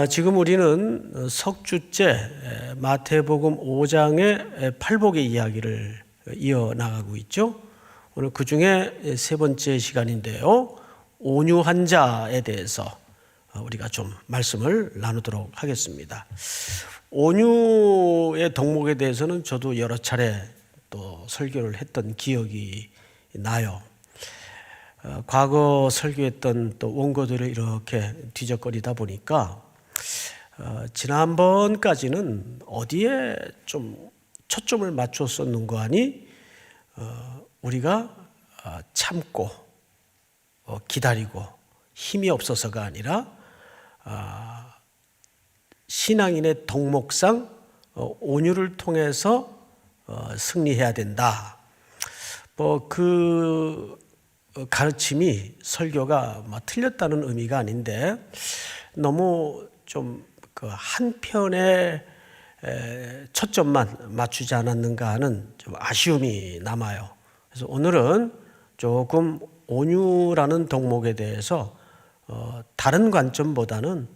지금 우리는 석주째 마태복음 5장의 팔복의 이야기를 이어나가고 있죠. 오늘 그 중에 세 번째 시간인데요. 온유한 자에 대해서 우리가 좀 말씀을 나누도록 하겠습니다. 온유의 덕목에 대해서는 저도 여러 차례 또 설교를 했던 기억이 나요. 과거 설교했던 또 원고들을 이렇게 뒤적거리다 보니까 지난번까지는 어디에 좀 초점을 맞췄었는가 하니 우리가 참고 기다리고 힘이 없어서가 아니라 신앙인의 덕목상 온유를 통해서 승리해야 된다. 그 가르침이 설교가 틀렸다는 의미가 아닌데 너무 좀 그 한편에 초점만 맞추지 않았는가 하는 좀 아쉬움이 남아요. 그래서 오늘은 조금 온유라는 덕목에 대해서 다른 관점보다는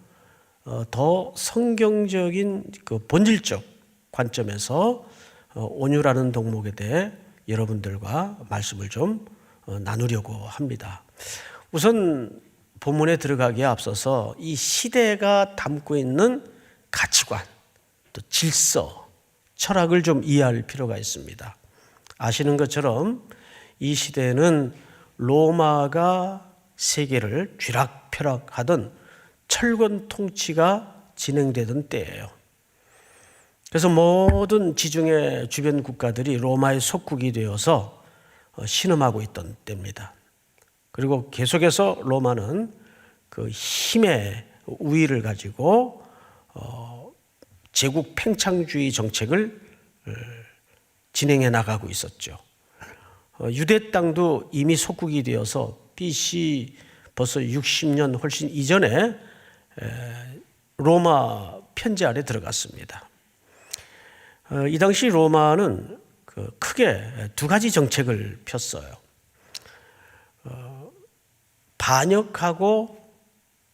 더 성경적인 그 본질적 관점에서 온유라는 덕목에 대해 여러분들과 말씀을 좀 나누려고 합니다. 우선 본문에 들어가기에 앞서서 이 시대가 담고 있는 가치관, 또 질서, 철학을 좀 이해할 필요가 있습니다. 아시는 것처럼 이 시대는 로마가 세계를 쥐락펴락하던 철권 통치가 진행되던 때예요. 그래서 모든 지중해 주변 국가들이 로마의 속국이 되어서 신음하고 있던 때입니다. 그리고 계속해서 로마는 그 힘의 우위를 가지고 제국 팽창주의 정책을 진행해 나가고 있었죠. 유대 땅도 이미 속국이 되어서 BC 벌써 60년 훨씬 이전에 로마 편제 아래 들어갔습니다. 이 당시 로마는 크게 두 가지 정책을 폈어요. 반역하고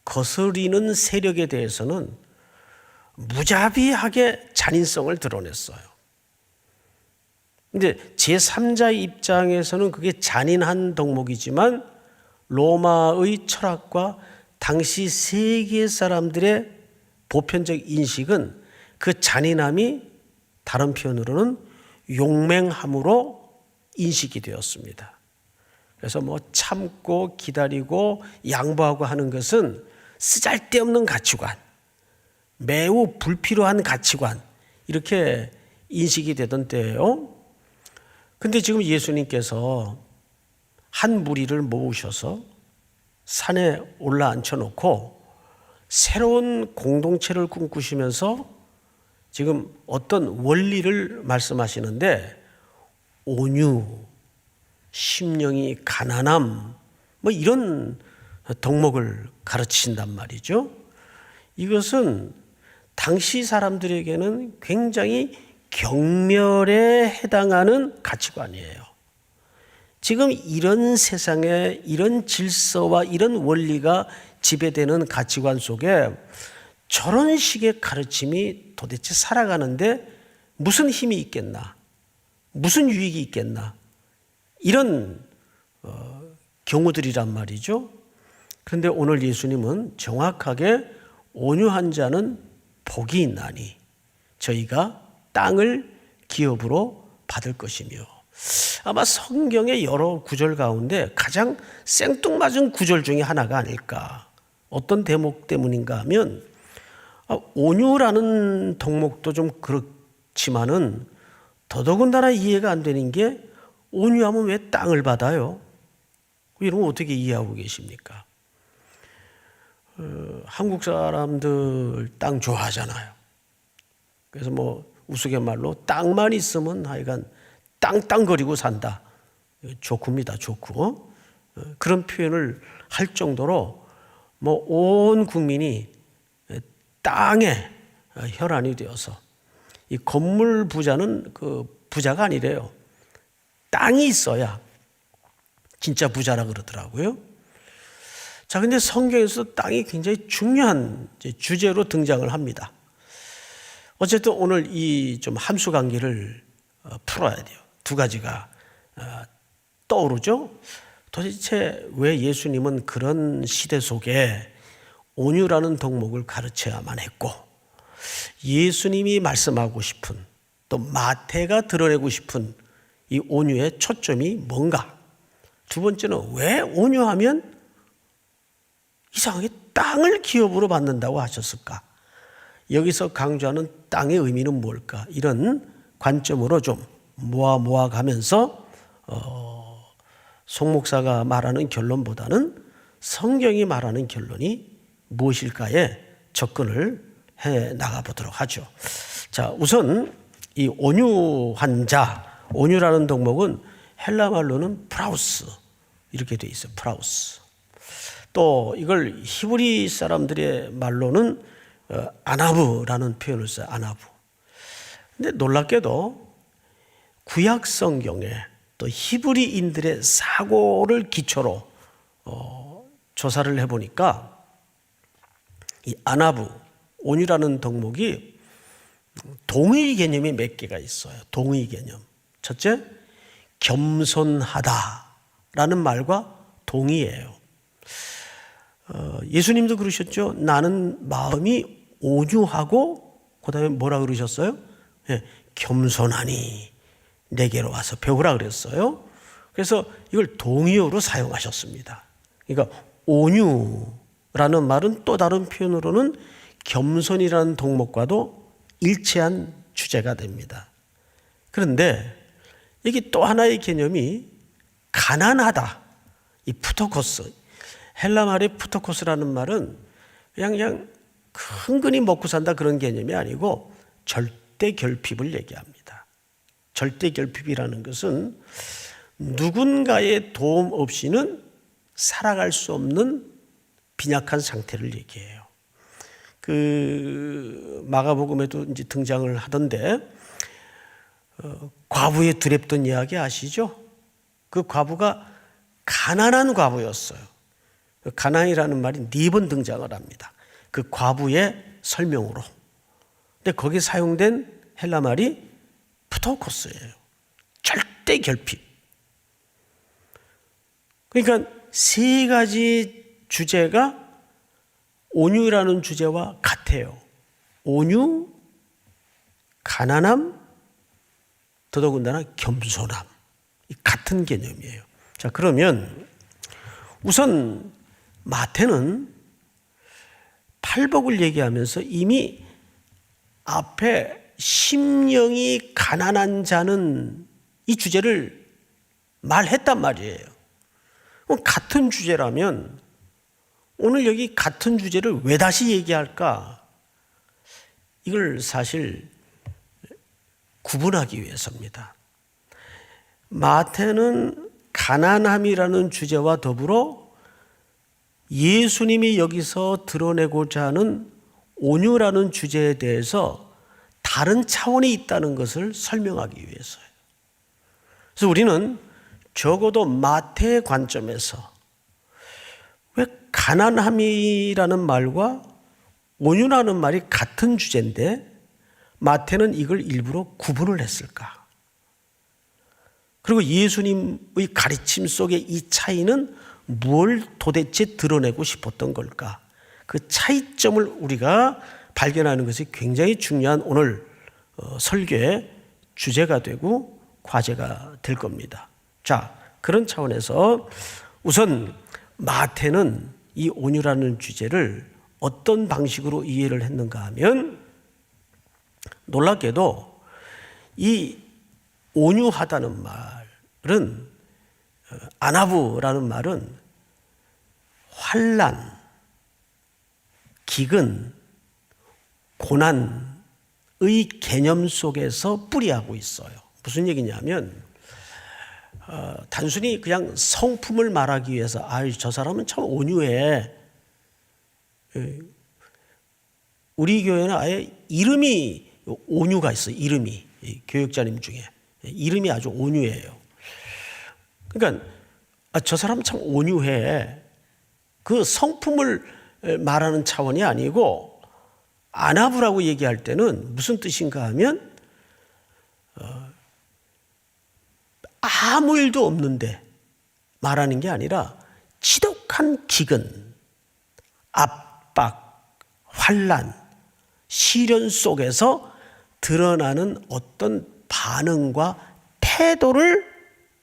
거스리는 세력에 대해서는 무자비하게 잔인성을 드러냈어요. 근데 제3자의 입장에서는 그게 잔인한 덕목이지만 로마의 철학과 당시 세계 사람들의 보편적 인식은 그 잔인함이 다른 표현으로는 용맹함으로 인식이 되었습니다. 그래서 참고 기다리고 양보하고 하는 것은 쓰잘데없는 가치관, 매우 불필요한 가치관, 이렇게 인식이 되던 때예요. 근데 지금 예수님께서 한 무리를 모으셔서 산에 올라앉혀 놓고 새로운 공동체를 꿈꾸시면서 지금 어떤 원리를 말씀하시는데 온유, 심령이 가난함, 이런 덕목을 가르치신단 말이죠. 이것은 당시 사람들에게는 굉장히 경멸에 해당하는 가치관이에요. 지금 이런 세상에 이런 질서와 이런 원리가 지배되는 가치관 속에 저런 식의 가르침이 도대체 살아가는데 무슨 힘이 있겠나? 무슨 유익이 있겠나? 이런 경우들이란 말이죠. 그런데 오늘 예수님은 정확하게 온유한 자는 복이 있나니 저희가 땅을 기업으로 받을 것이며, 아마 성경의 여러 구절 가운데 가장 생뚱맞은 구절 중에 하나가 아닐까. 어떤 대목 때문인가 하면 온유라는 덕목도 좀 그렇지만은 더더군다나 이해가 안 되는 게 온유하면 왜 땅을 받아요? 이러면 어떻게 이해하고 계십니까? 한국 사람들 땅 좋아하잖아요. 그래서 우스갯말로 땅만 있으면 하여간 땅땅거리고 산다. 좋구입니다. 좋고. 그런 표현을 할 정도로 온 국민이 땅에 혈안이 되어서 이 건물 부자는 그 부자가 아니래요. 땅이 있어야 진짜 부자라 그러더라고요. 자, 근데 성경에서 땅이 굉장히 중요한 주제로 등장을 합니다. 어쨌든 오늘 이 좀 함수 관계를 풀어야 돼요. 두 가지가 떠오르죠. 도대체 왜 예수님은 그런 시대 속에 온유라는 덕목을 가르쳐야만 했고, 예수님이 말씀하고 싶은, 또 마태가 드러내고 싶은 이 온유의 초점이 뭔가? 두 번째는 왜 온유하면 이상하게 땅을 기업으로 받는다고 하셨을까? 여기서 강조하는 땅의 의미는 뭘까? 이런 관점으로 좀 모아 가면서 송 목사가 말하는 결론보다는 성경이 말하는 결론이 무엇일까에 접근을 해 나가 보도록 하죠. 자, 우선 이 온유한 자, 온유라는 덕목은 헬라 말로는 프라우스 이렇게 돼 있어요. 프라우스. 또 이걸 히브리 사람들의 말로는 아나브라는 표현을 써요. 아나브. 근데 놀랍게도 구약 성경에 또 히브리인들의 사고를 기초로 조사를 해보니까 이 아나브, 온유라는 덕목이 동의 개념이 몇 개가 있어요. 동의 개념. 첫째, 겸손하다라는 말과 동의예요. 예수님도 그러셨죠. 나는 마음이 온유하고 그다음에 뭐라 그러셨어요? 네, 겸손하니 내게로 와서 배우라 그랬어요. 그래서 이걸 동의어로 사용하셨습니다. 그러니까 온유라는 말은 또 다른 표현으로는 겸손이라는 덕목과도 일치한 주제가 됩니다. 그런데 여기 또 하나의 개념이 가난하다. 이 푸토코스. 헬라 말의 푸토코스라는 말은 그냥 흔근히 먹고 산다 그런 개념이 아니고 절대 결핍을 얘기합니다. 절대 결핍이라는 것은 누군가의 도움 없이는 살아갈 수 없는 빈약한 상태를 얘기해요. 그 마가복음에도 이제 등장을 하던데 과부의 드랩돈 이야기 아시죠? 그 과부가 가난한 과부였어요. 가난이라는 말이 4번 등장을 합니다. 그 과부의 설명으로. 근데 거기에 사용된 헬라 말이 푸토코스예요. 절대 결핍. 그러니까 3가지 주제가 온유라는 주제와 같아요. 온유, 가난함, 더더군다나 겸손함. 같은 개념이에요. 자, 그러면 우선 마태는 팔복을 얘기하면서 이미 앞에 심령이 가난한 자는 이 주제를 말했단 말이에요. 같은 주제라면 오늘 여기 같은 주제를 왜 다시 얘기할까? 이걸 사실 구분하기 위해서입니다. 마태는 가난함이라는 주제와 더불어 예수님이 여기서 드러내고자 하는 온유라는 주제에 대해서 다른 차원이 있다는 것을 설명하기 위해서예요. 그래서 우리는 적어도 마태의 관점에서 왜 가난함이라는 말과 온유라는 말이 같은 주제인데 마태는 이걸 일부러 구분을 했을까? 그리고 예수님의 가르침 속의 이 차이는 뭘 도대체 드러내고 싶었던 걸까? 그 차이점을 우리가 발견하는 것이 굉장히 중요한 오늘 설교의 주제가 되고 과제가 될 겁니다. 자, 그런 차원에서 우선 마태는 이 온유라는 주제를 어떤 방식으로 이해를 했는가 하면 놀랍게도 이 온유하다는 말은 아나브라는 말은 환난, 기근, 고난의 개념 속에서 뿌리하고 있어요. 무슨 얘기냐면 단순히 그냥 성품을 말하기 위해서 저 사람은 참 온유해. 우리 교회는 아예 이름이 온유가 있어요. 이름이 교역자님 중에 이름이 아주 온유해요. 그러니까 저 사람 참 온유해. 그 성품을 말하는 차원이 아니고 아나브라고 얘기할 때는 무슨 뜻인가 하면 아무 일도 없는데 말하는 게 아니라 지독한 기근, 압박, 환난, 시련 속에서 드러나는 어떤 반응과 태도를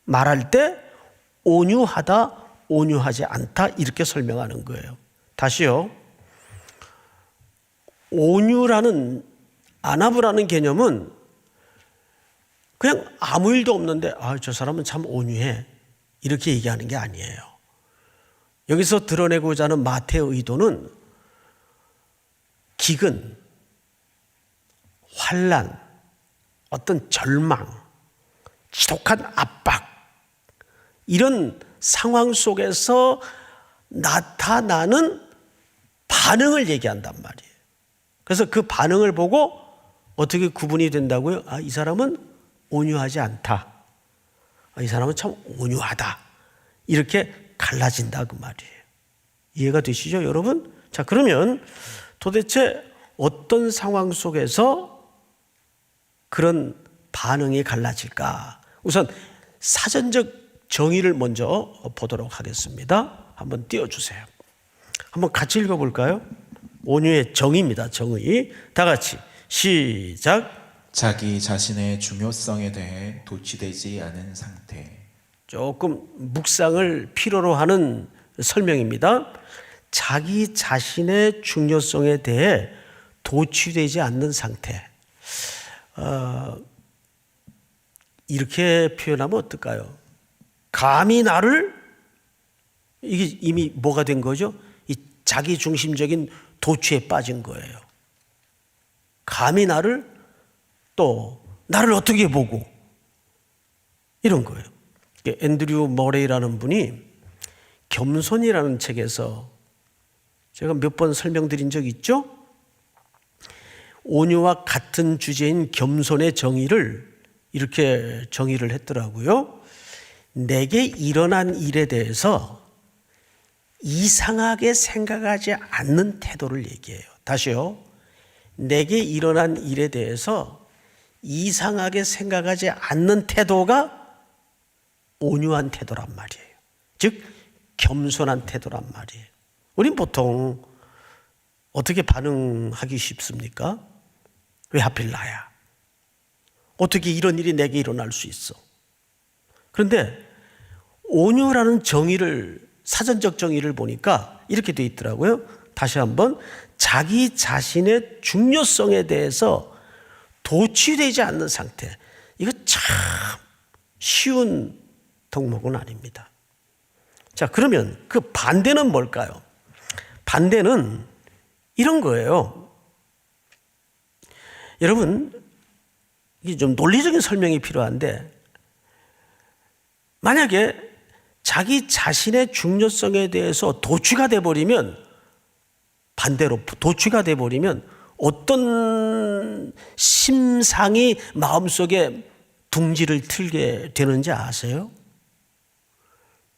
말할 때 온유하다, 온유하지 않다 이렇게 설명하는 거예요. 다시요. 온유라는 아나브라는 개념은 그냥 아무 일도 없는데 저 사람은 참 온유해 이렇게 얘기하는 게 아니에요. 여기서 드러내고자 하는 마태의 의도는 기근, 환난, 어떤 절망, 지독한 압박 이런 상황 속에서 나타나는 반응을 얘기한단 말이에요. 그래서 그 반응을 보고 어떻게 구분이 된다고요? 이 사람은 온유하지 않다. 이 사람은 참 온유하다. 이렇게 갈라진다 그 말이에요. 이해가 되시죠, 여러분? 자, 그러면 도대체 어떤 상황 속에서 그런 반응이 갈라질까? 우선 사전적 정의를 먼저 보도록 하겠습니다. 한번 띄워주세요. 한번 같이 읽어볼까요? 온유의 정의입니다. 정의. 다 같이 시작. 자기 자신의 중요성에 대해 도취되지 않은 상태. 조금 묵상을 필요로 하는 설명입니다. 자기 자신의 중요성에 대해 도취되지 않는 상태. 이렇게 표현하면 어떨까요? 감히 나를, 이게 이미 뭐가 된 거죠? 이 자기 중심적인 도취에 빠진 거예요. 감히 나를, 또 나를 어떻게 보고, 이런 거예요. 앤드류 머레이라는 분이 겸손이라는 책에서 제가 몇 번 설명드린 적 있죠? 온유와 같은 주제인 겸손의 정의를 이렇게 정의를 했더라고요. 내게 일어난 일에 대해서 이상하게 생각하지 않는 태도를 얘기해요. 다시요. 내게 일어난 일에 대해서 이상하게 생각하지 않는 태도가 온유한 태도란 말이에요. 즉 겸손한 태도란 말이에요. 우린 보통 어떻게 반응하기 쉽습니까? 왜 하필 나야? 어떻게 이런 일이 내게 일어날 수 있어? 그런데 온유라는 정의를, 사전적 정의를 보니까 이렇게 돼 있더라고요. 다시 한번, 자기 자신의 중요성에 대해서 도취되지 않는 상태. 이거 참 쉬운 덕목은 아닙니다. 자, 그러면 그 반대는 뭘까요? 반대는 이런 거예요. 여러분, 이게 좀 논리적인 설명이 필요한데, 만약에 자기 자신의 중요성에 대해서 도취가 돼버리면, 반대로 도취가 돼버리면 어떤 심상이 마음속에 둥지를 틀게 되는지 아세요?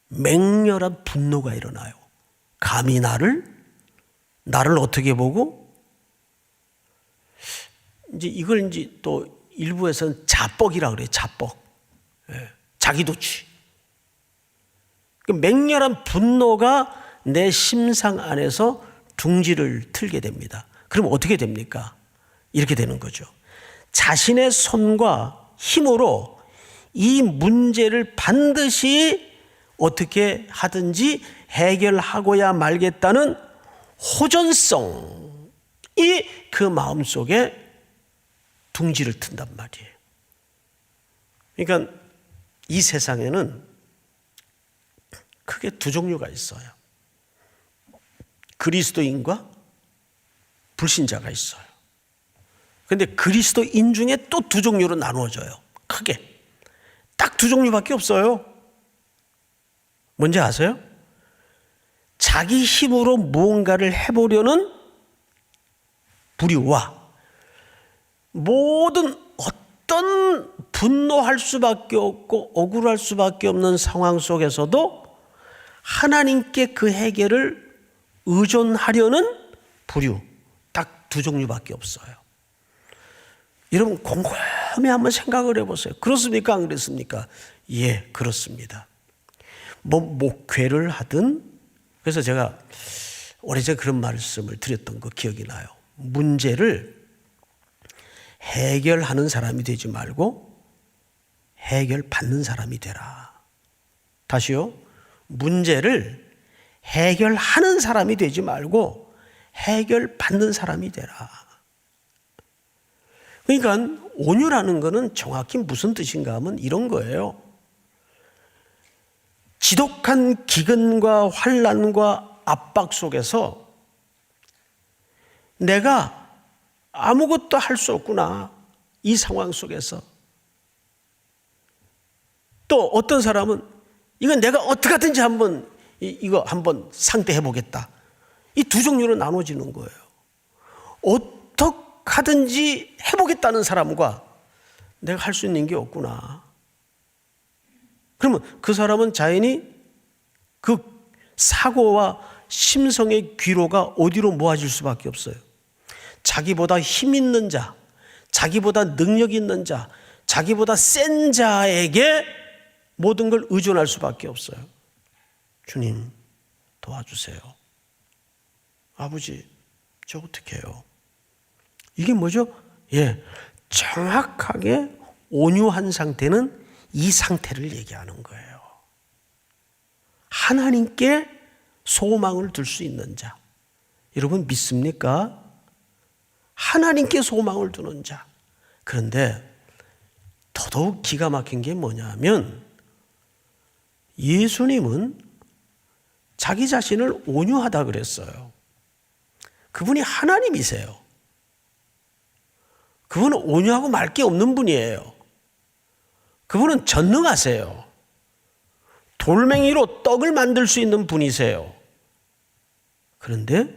맹렬한 분노가 일어나요. 감히 나를 어떻게 보고? 이제 이걸 이제 또 일부에서는 자뻑이라고 그래요. 자뻑. 자기도취. 그 맹렬한 분노가 내 심상 안에서 둥지를 틀게 됩니다. 그럼 어떻게 됩니까? 이렇게 되는 거죠. 자신의 손과 힘으로 이 문제를 반드시 어떻게 하든지 해결하고야 말겠다는 호전성이 그 마음속에 둥지를 튼단 말이에요. 그러니까 이 세상에는 크게 두 종류가 있어요. 그리스도인과 불신자가 있어요. 그런데 그리스도인 중에 또 두 종류로 나누어져요. 크게. 딱 두 종류밖에 없어요. 뭔지 아세요? 자기 힘으로 무언가를 해보려는 부류와 모든 어떤 분노할 수밖에 없고 억울할 수밖에 없는 상황 속에서도 하나님께 그 해결을 의존하려는 부류, 딱 두 종류밖에 없어요. 여러분 곰곰이 한번 생각을 해보세요. 그렇습니까? 안 그렇습니까? 예, 그렇습니다. 뭐 목회를 하든, 그래서 제가 오래전에 그런 말씀을 드렸던 거 기억이 나요. 문제를 해결하는 사람이 되지 말고 해결받는 사람이 되라. 다시요. 문제를 해결하는 사람이 되지 말고 해결받는 사람이 되라. 그러니까 온유라는 것은 정확히 무슨 뜻인가 하면 이런 거예요. 지독한 기근과 환난과 압박 속에서 내가 아무것도 할 수 없구나. 이 상황 속에서. 또 어떤 사람은 이건 내가 어떻게 하든지 이거 한번 상대해 보겠다. 이 두 종류로 나눠지는 거예요. 어떻게 하든지 해보겠다는 사람과 내가 할 수 있는 게 없구나. 그러면 그 사람은 자연히 그 사고와 심성의 귀로가 어디로 모아질 수밖에 없어요. 자기보다 힘 있는 자, 자기보다 능력 있는 자, 자기보다 센 자에게 모든 걸 의존할 수밖에 없어요. 주님 도와주세요. 아버지 저 어떻게 해요? 이게 뭐죠? 예, 정확하게 온유한 상태는 이 상태를 얘기하는 거예요. 하나님께 소망을 둘 수 있는 자. 여러분 믿습니까? 하나님께 소망을 두는 자. 그런데 더더욱 기가 막힌 게 뭐냐면 예수님은 자기 자신을 온유하다 그랬어요. 그분이 하나님이세요. 그분은 온유하고 말 게 없는 분이에요. 그분은 전능하세요. 돌멩이로 떡을 만들 수 있는 분이세요. 그런데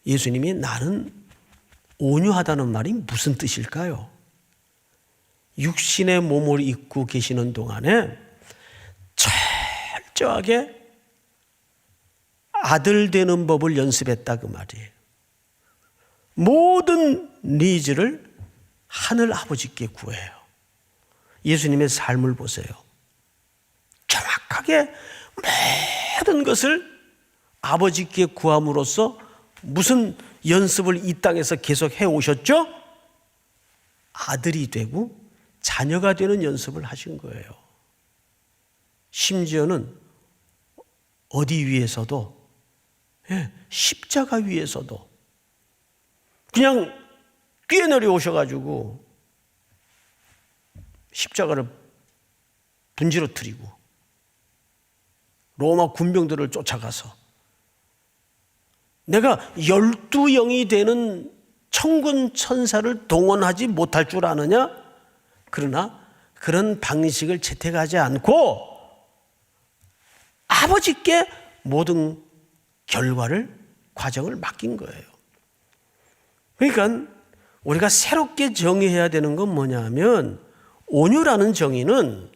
예수님이 나는 온유하다는 말이 무슨 뜻일까요? 육신의 몸을 입고 계시는 동안에 철저하게 아들 되는 법을 연습했다 그 말이에요. 모든 니즈를 하늘 아버지께 구해요. 예수님의 삶을 보세요. 정확하게 모든 것을 아버지께 구함으로써 무슨 연습을 이 땅에서 계속 해오셨죠? 아들이 되고 자녀가 되는 연습을 하신 거예요. 심지어는 어디 위에서도, 십자가 위에서도 그냥 뛰어내려 오셔가지고 십자가를 분지러뜨리고 로마 군병들을 쫓아가서 내가 12영이 되는 천군 천사를 동원하지 못할 줄 아느냐? 그러나 그런 방식을 채택하지 않고 아버지께 모든 과정을 맡긴 거예요. 그러니까 우리가 새롭게 정의해야 되는 건 뭐냐 하면 온유라는 정의는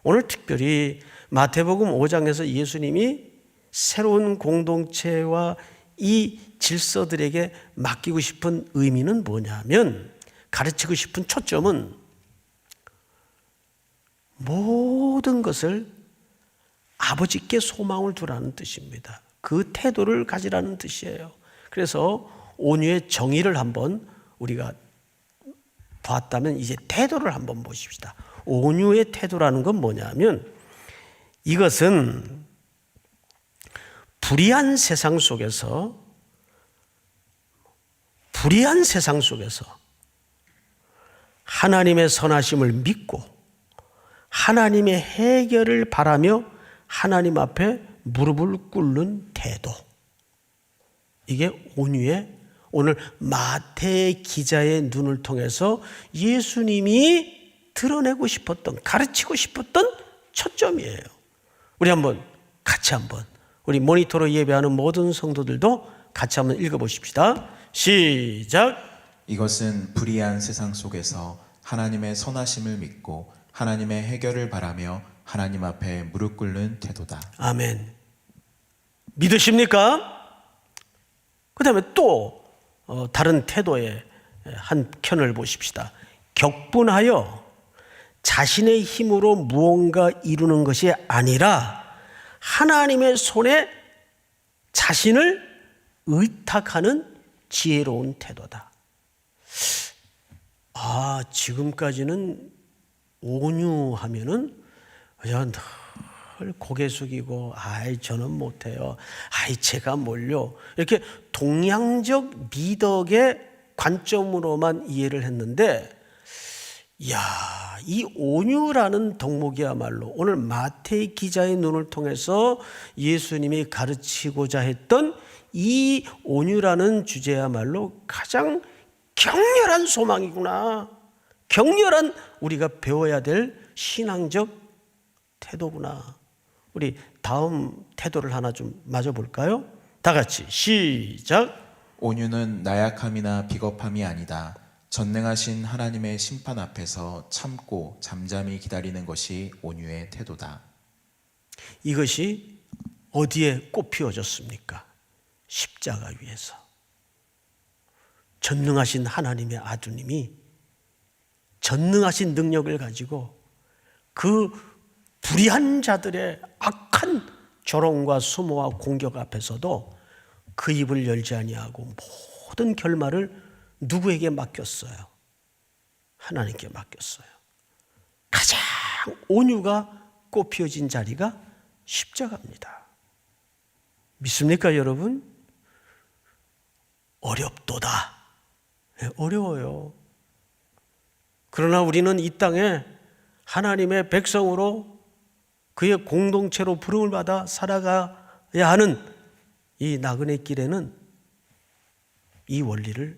오늘 특별히 마태복음 5장에서 예수님이 새로운 공동체와 이 질서들에게 맡기고 싶은 의미는 뭐냐면 가르치고 싶은 초점은 모든 것을 아버지께 소망을 두라는 뜻입니다. 그 태도를 가지라는 뜻이에요. 그래서 온유의 정의를 한번 우리가 봤다면 이제 태도를 한번 보십시다. 온유의 태도라는 건 뭐냐면 이것은 불의한 세상 속에서 하나님의 선하심을 믿고 하나님의 해결을 바라며 하나님 앞에 무릎을 꿇는 태도. 이게 온유의 오늘 마태 기자의 눈을 통해서 예수님이 드러내고 싶었던, 가르치고 싶었던 초점이에요. 우리 같이 우리 모니터로 예배하는 모든 성도들도 같이 한번 읽어보십시다. 시작. 이것은 불의한 세상 속에서 하나님의 선하심을 믿고 하나님의 해결을 바라며 하나님 앞에 무릎 꿇는 태도다. 아멘. 믿으십니까? 그 다음에 또 다른 태도의 한 켠을 보십시다. 격분하여 자신의 힘으로 무언가 이루는 것이 아니라 하나님의 손에 자신을 의탁하는 지혜로운 태도다. 지금까지는 온유하면은 그냥 늘 고개 숙이고 저는 못해요. 제가 뭘요. 이렇게 동양적 미덕의 관점으로만 이해를 했는데 이 온유라는 덕목이야말로 오늘 마태의 기자의 눈을 통해서 예수님이 가르치고자 했던 이 온유라는 주제야말로 가장 격렬한 소망이구나. 격렬한 우리가 배워야 될 신앙적 태도구나. 우리 다음 태도를 하나 좀 맞아볼까요? 다 같이 시작. 온유는 나약함이나 비겁함이 아니다. 전능하신 하나님의 심판 앞에서 참고 잠잠히 기다리는 것이 온유의 태도다. 이것이 어디에 꽃 피워졌습니까? 십자가 위에서. 전능하신 하나님의 아드님이 전능하신 능력을 가지고 그 불의한 자들의 악한 조롱과 수모와 공격 앞에서도 그 입을 열지 아니하고 모든 결말을 누구에게 맡겼어요? 하나님께 맡겼어요. 가장 온유가 꽃피어진 자리가 십자가입니다. 믿습니까, 여러분? 어렵도다. 어려워요. 그러나 우리는 이 땅에 하나님의 백성으로 그의 공동체로 부름을 받아 살아가야 하는 이 나그네 길에는 이 원리를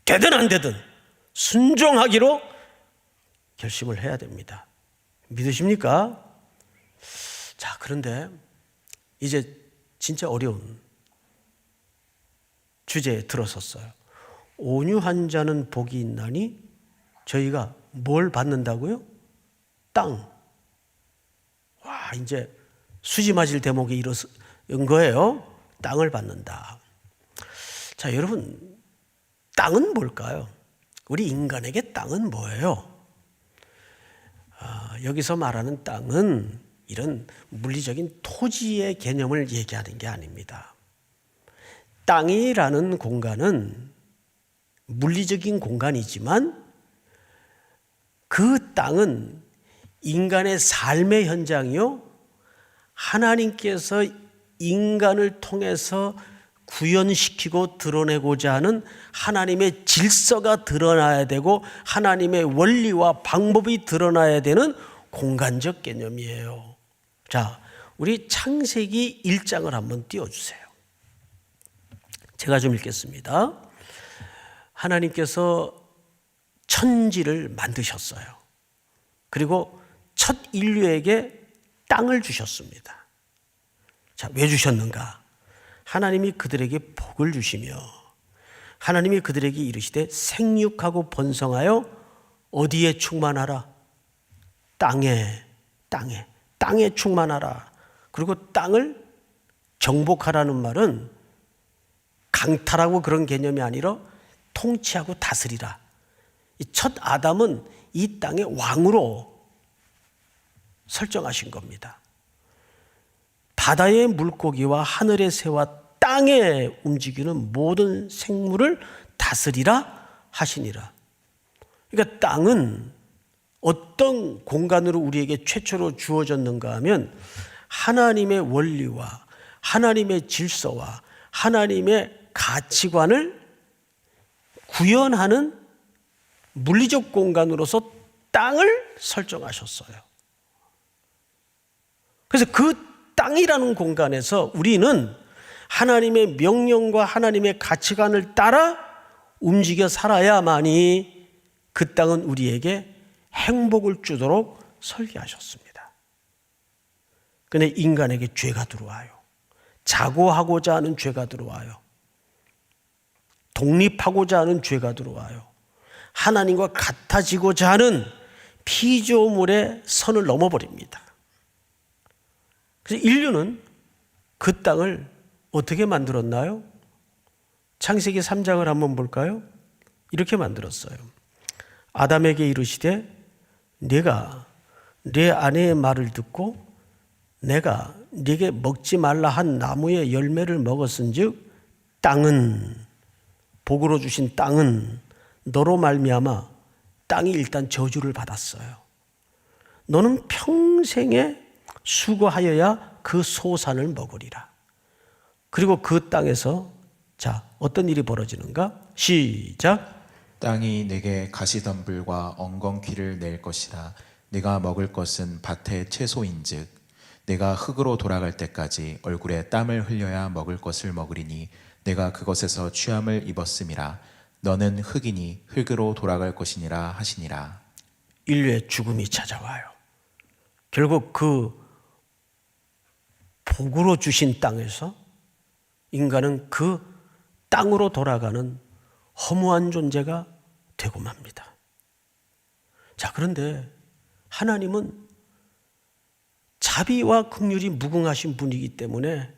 되든 안 되든 순종하기로 결심을 해야 됩니다. 믿으십니까? 자, 그런데 이제 진짜 어려운 주제에 들어섰어요. 온유한 자는 복이 있나니 저희가 뭘 받는다고요? 땅. 이제 수지 맞을 대목에 이른 거예요. 땅을 받는다. 자, 여러분, 땅은 뭘까요? 우리 인간에게 땅은 뭐예요? 여기서 말하는 땅은 이런 물리적인 토지의 개념을 얘기하는 게 아닙니다. 땅이라는 공간은 물리적인 공간이지만 그 땅은 인간의 삶의 현장이요, 하나님께서 인간을 통해서 구현시키고 드러내고자 하는 하나님의 질서가 드러나야 되고 하나님의 원리와 방법이 드러나야 되는 공간적 개념이에요. 자, 우리 창세기 1장을 한번 띄워주세요. 제가 좀 읽겠습니다. 하나님께서 천지를 만드셨어요. 그리고 첫 인류에게 땅을 주셨습니다. 자, 왜 주셨는가? 하나님이 그들에게 복을 주시며 하나님이 그들에게 이르시되 생육하고 번성하여 어디에 충만하라? 땅에 충만하라. 그리고 땅을 정복하라는 말은 강탈하고 그런 개념이 아니라 통치하고 다스리라. 첫 아담은 이 땅의 왕으로 설정하신 겁니다. 바다의 물고기와 하늘의 새와 땅에 움직이는 모든 생물을 다스리라 하시니라. 그러니까 땅은 어떤 공간으로 우리에게 최초로 주어졌는가 하면 하나님의 원리와 하나님의 질서와 하나님의 가치관을 구현하는 물리적 공간으로서 땅을 설정하셨어요. 그래서 그 땅이라는 공간에서 우리는 하나님의 명령과 하나님의 가치관을 따라 움직여 살아야만이 그 땅은 우리에게 행복을 주도록 설계하셨습니다. 그런데 인간에게 죄가 들어와요. 자고하고자 하는 죄가 들어와요. 독립하고자 하는 죄가 들어와요. 하나님과 같아지고자 하는 피조물의 선을 넘어버립니다. 그래서 인류는 그 땅을 어떻게 만들었나요? 창세기 3장을 한번 볼까요? 이렇게 만들었어요. 아담에게 이르시되 네가 네 아내의 말을 듣고 내가 네게 먹지 말라 한 나무의 열매를 먹었은즉 땅은, 복으로 주신 땅은 너로 말미암아 땅이 일단 저주를 받았어요. 너는 평생에 수고하여야 그 소산을 먹으리라. 그리고 그 땅에서 자, 어떤 일이 벌어지는가? 시작. 땅이 내게 가시덤불과 엉겅퀴를 낼 것이라. 내가 먹을 것은 밭의 채소인즉 내가 흙으로 돌아갈 때까지 얼굴에 땀을 흘려야 먹을 것을 먹으리니 내가 그것에서 취함을 입었음이라. 너는 흙이니 흙으로 돌아갈 것이니라 하시니라. 인류의 죽음이 찾아와요. 결국 그 복으로 주신 땅에서 인간은 그 땅으로 돌아가는 허무한 존재가 되고 맙니다. 자, 그런데 하나님은 자비와 긍휼이 무궁하신 분이기 때문에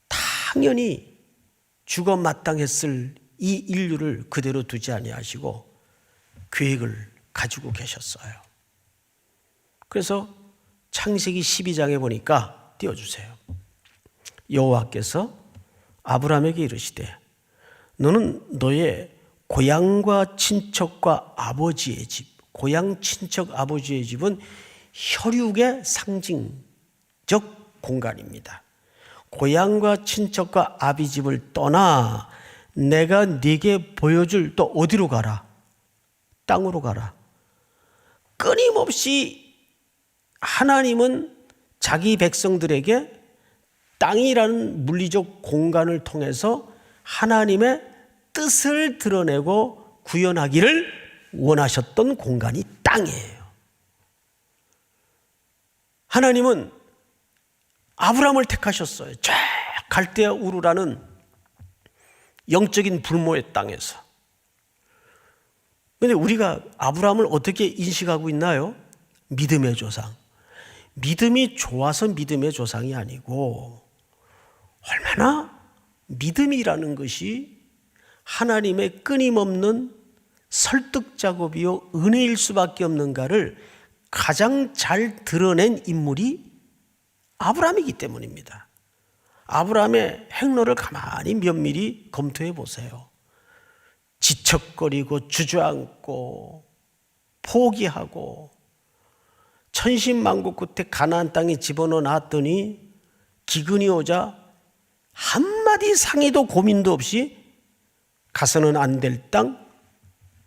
당연히 죽어 마땅했을 이 인류를 그대로 두지 아니하시고 계획을 가지고 계셨어요. 그래서 창세기 12장에 보니까 띄워주세요. 여호와께서 아브라함에게 이르시되 너는 너의 고향과 친척과 아버지의 집, 고향 친척 아버지의 집은 혈육의 상징적 공간입니다. 고향과 친척과 아비 집을 떠나 내가 네게 보여줄 또 어디로 가라? 땅으로 가라. 끊임없이 하나님은 자기 백성들에게 땅이라는 물리적 공간을 통해서 하나님의 뜻을 드러내고 구현하기를 원하셨던 공간이 땅이에요. 하나님은 아브라함을 택하셨어요. 쫙 갈대아 우르라는 영적인 불모의 땅에서. 그런데 우리가 아브라함을 어떻게 인식하고 있나요? 믿음의 조상. 믿음이 좋아서 믿음의 조상이 아니고 얼마나 믿음이라는 것이 하나님의 끊임없는 설득 작업이요 은혜일 수밖에 없는가를 가장 잘 드러낸 인물이 아브라함이기 때문입니다. 아브라함의 행로를 가만히 면밀히 검토해 보세요. 지척거리고 주저앉고 포기하고 천신만고 끝에 가나안 땅에 집어넣어 놨더니 기근이 오자 한마디 상의도 고민도 없이 가서는 안 될 땅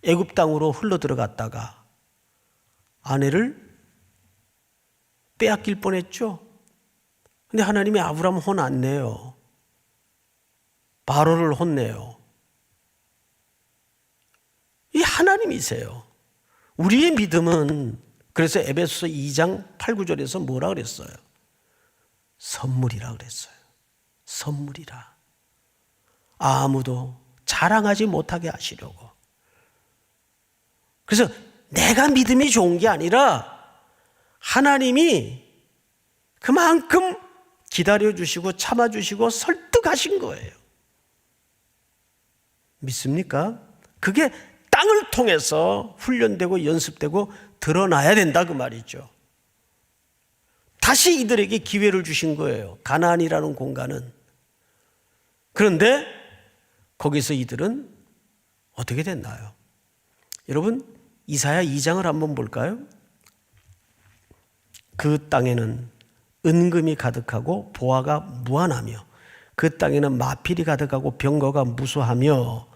애굽 땅으로 흘러 들어갔다가 아내를 빼앗길 뻔했죠. 근데 하나님이 아브라함 혼 안 내요. 바로를 혼내요. 이 하나님이세요. 우리의 믿음은 그래서 에베소서 2장 8, 9절에서 뭐라 그랬어요? 선물이라 그랬어요. 선물이라. 아무도 자랑하지 못하게 하시려고. 그래서 내가 믿음이 좋은 게 아니라 하나님이 그만큼 기다려주시고 참아주시고 설득하신 거예요. 믿습니까? 그게 땅을 통해서 훈련되고 연습되고 드러나야 된다 그 말이죠. 다시 이들에게 기회를 주신 거예요. 가나안이라는 공간은. 그런데 거기서 이들은 어떻게 됐나요? 여러분 이사야 2장을 한번 볼까요? 그 땅에는 은금이 가득하고 보화가 무한하며 그 땅에는 마필이 가득하고 병거가 무수하며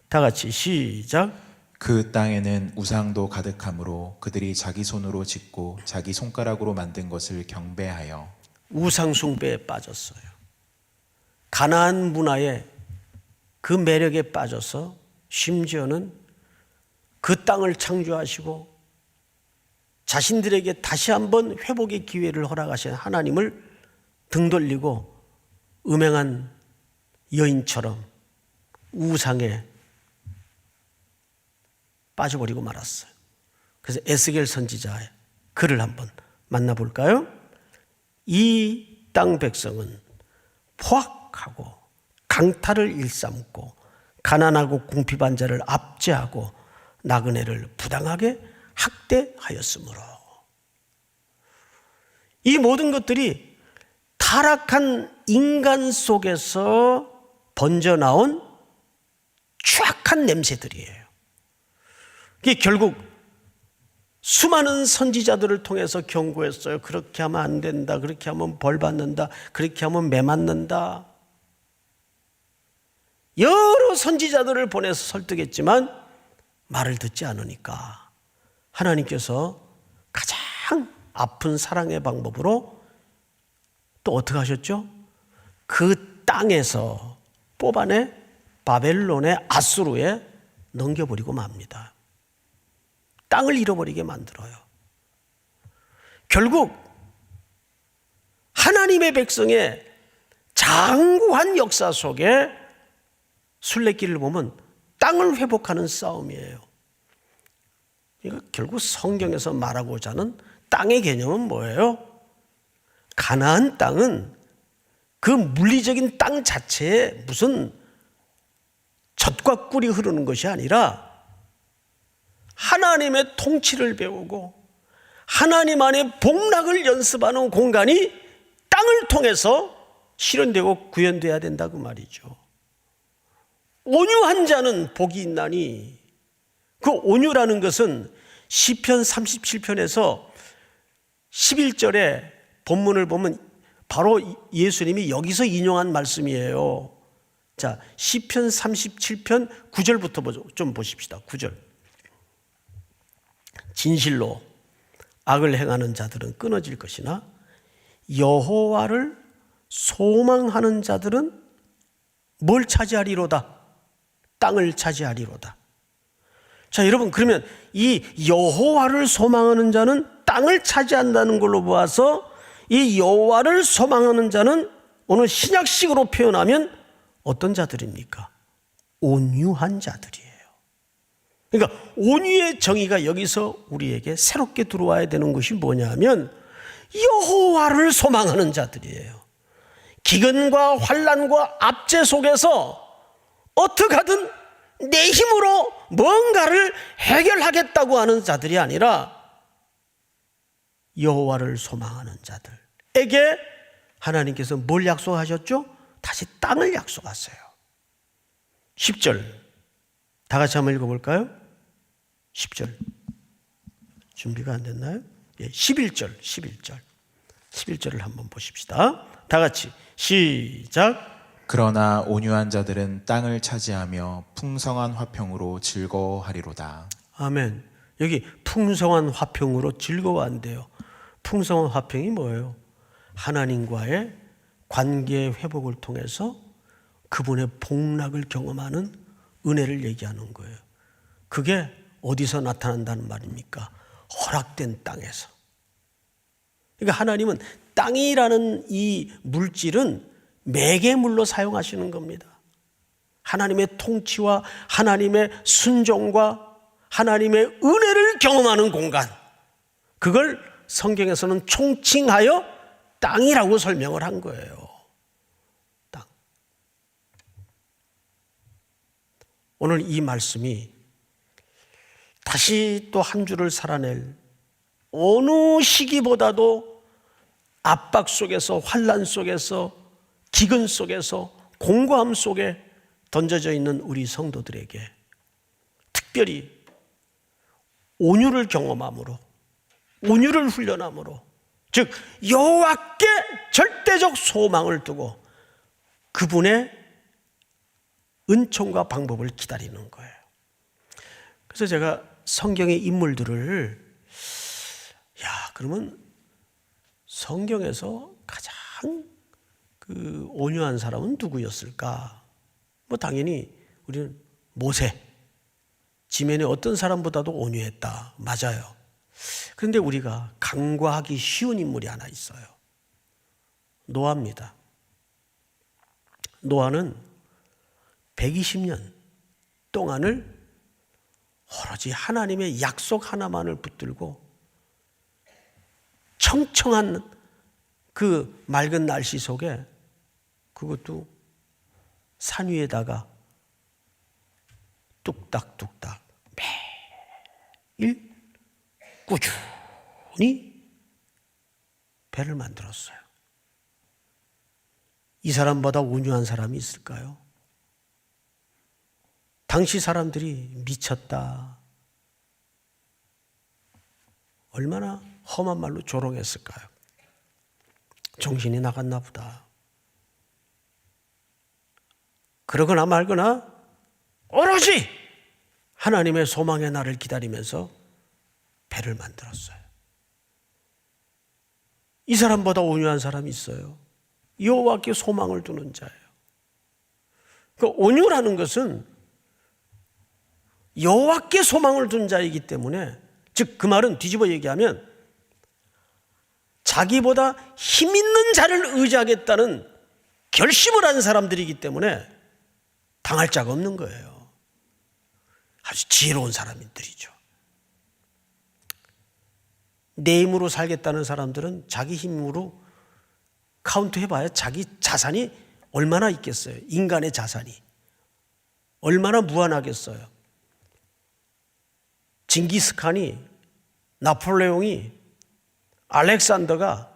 다 같이 시작. 그 땅에는 우상도 가득하므로 그들이 자기 손으로 짓고 자기 손가락으로 만든 것을 경배하여. 우상 숭배에 빠졌어요. 가나안 문화에 그 매력에 빠져서 심지어는 그 땅을 창조하시고 자신들에게 다시 한번 회복의 기회를 허락하신 하나님을 등 돌리고 음행한 여인처럼 우상에 빠져버리고 말았어요. 그래서 에스겔 선지자의 글을 한번 만나볼까요? 이 땅 백성은 포악하고 강탈을 일삼고 가난하고 궁핍한 자를 압제하고 나그네를 부당하게 학대하였으므로 이 모든 것들이 타락한 인간 속에서 번져나온 추악한 냄새들이에요. 이게 결국 수많은 선지자들을 통해서 경고했어요. 그렇게 하면 안 된다. 그렇게 하면 벌 받는다. 그렇게 하면 매 맞는다. 여러 선지자들을 보내서 설득했지만 말을 듣지 않으니까 하나님께서 가장 아픈 사랑의 방법으로 또 어떻게 하셨죠? 그 땅에서 뽑아내 바벨론의 아수르에 넘겨버리고 맙니다. 땅을 잃어버리게 만들어요. 결국 하나님의 백성의 장구한 역사 속에 순례길을 보면 땅을 회복하는 싸움이에요. 그러니까 결국 성경에서 말하고자 하는 땅의 개념은 뭐예요? 가나안 땅은 그 물리적인 땅 자체에 무슨 젖과 꿀이 흐르는 것이 아니라 하나님의 통치를 배우고 하나님 안에 복락을 연습하는 공간이 땅을 통해서 실현되고 구현돼야 된다고 말이죠. 온유한 자는 복이 있나니, 그 온유라는 것은 시편 37편에서 11절에 본문을 보면 바로 예수님이 여기서 인용한 말씀이에요. 자, 시편 37편 9절부터 좀 보십시다. 9절. 진실로 악을 행하는 자들은 끊어질 것이나 여호와를 소망하는 자들은 뭘 차지하리로다? 땅을 차지하리로다. 자, 여러분, 그러면 이 여호와를 소망하는 자는 땅을 차지한다는 걸로 보아서 이 여호와를 소망하는 자는 오늘 신약식으로 표현하면 어떤 자들입니까? 온유한 자들이에요. 그러니까 온유의 정의가 여기서 우리에게 새롭게 들어와야 되는 것이 뭐냐면 여호와를 소망하는 자들이에요. 기근과 환난과 압제 속에서 어떻게 하든 내 힘으로 뭔가를 해결하겠다고 하는 자들이 아니라 여호와를 소망하는 자들에게 하나님께서 뭘 약속하셨죠? 다시 땅을 약속하세요. 10절 다 같이 한번 읽어볼까요? 10절 준비가 안 됐나요? 예, 11절을 한번 보십시다. 다 같이 시작. 그러나 온유한 자들은 땅을 차지하며 풍성한 화평으로 즐거워하리로다. 아멘. 여기 풍성한 화평으로 즐거워한대요. 풍성한 화평이 뭐예요? 하나님과의 관계 회복을 통해서 그분의 복락을 경험하는 은혜를 얘기하는 거예요. 그게 어디서 나타난다는 말입니까? 허락된 땅에서. 그러니까 하나님은 땅이라는 이 물질은 매개물로 사용하시는 겁니다. 하나님의 통치와 하나님의 순종과 하나님의 은혜를 경험하는 공간, 그걸 성경에서는 총칭하여 땅이라고 설명을 한 거예요. 땅. 오늘 이 말씀이 다시 또 한 주를 살아낼 어느 시기보다도 압박 속에서, 환난 속에서, 기근 속에서, 공고함 속에 던져져 있는 우리 성도들에게 특별히 온유를 경험함으로, 온유를 훈련함으로, 즉 여호와께 절대적 소망을 두고 그분의 은총과 방법을 기다리는 거예요. 그래서 제가 성경의 인물들을 그러면 성경에서 가장 그 온유한 사람은 누구였을까? 뭐 당연히 우리는 모세, 지면에 어떤 사람보다도 온유했다. 맞아요. 그런데 우리가 간과하기 쉬운 인물이 하나 있어요. 노아입니다. 노아는 120년 동안을 오로지 하나님의 약속 하나만을 붙들고 청청한 그 맑은 날씨 속에, 그것도 산 위에다가 뚝딱뚝딱 매일 꾸준히 배를 만들었어요. 이 사람보다 온유한 사람이 있을까요? 당시 사람들이 미쳤다, 얼마나 험한 말로 조롱했을까요? 정신이 나갔나 보다. 그러거나 말거나 오로지 하나님의 소망의 날을 기다리면서 배를 만들었어요. 이 사람보다 온유한 사람이 있어요. 여호와께 소망을 두는 자예요. 그 온유라는 것은 여호와께 소망을 둔 자이기 때문에, 즉 그 말은 뒤집어 얘기하면 자기보다 힘 있는 자를 의지하겠다는 결심을 한 사람들이기 때문에 당할 자가 없는 거예요. 아주 지혜로운 사람들이죠. 내 힘으로 살겠다는 사람들은 자기 힘으로 카운트 해봐야 자기 자산이 얼마나 있겠어요. 인간의 자산이 얼마나 무한하겠어요. 징기스칸이, 나폴레옹이, 알렉산더가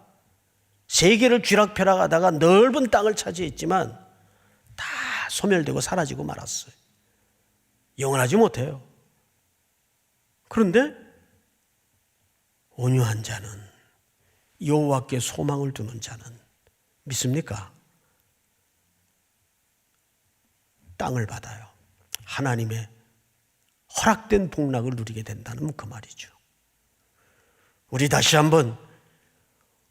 세계를 쥐락펴락하다가 넓은 땅을 차지했지만 다 소멸되고 사라지고 말았어요. 영원하지 못해요. 그런데 온유한 자는, 여호와께 소망을 두는 자는 믿습니까? 땅을 받아요. 하나님의 허락된 복락을 누리게 된다는 그 말이죠. 우리 다시 한번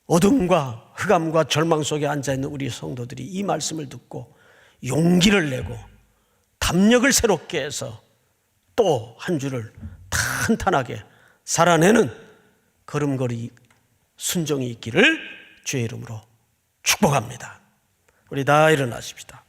어둠과 흑암과 절망 속에 앉아있는 우리 성도들이 이 말씀을 듣고 용기를 내고 담력을 새롭게 해서 또 한 주를 탄탄하게 살아내는 걸음걸이 순종이 있기를 주의 이름으로 축복합니다. 우리 다 일어나십시다.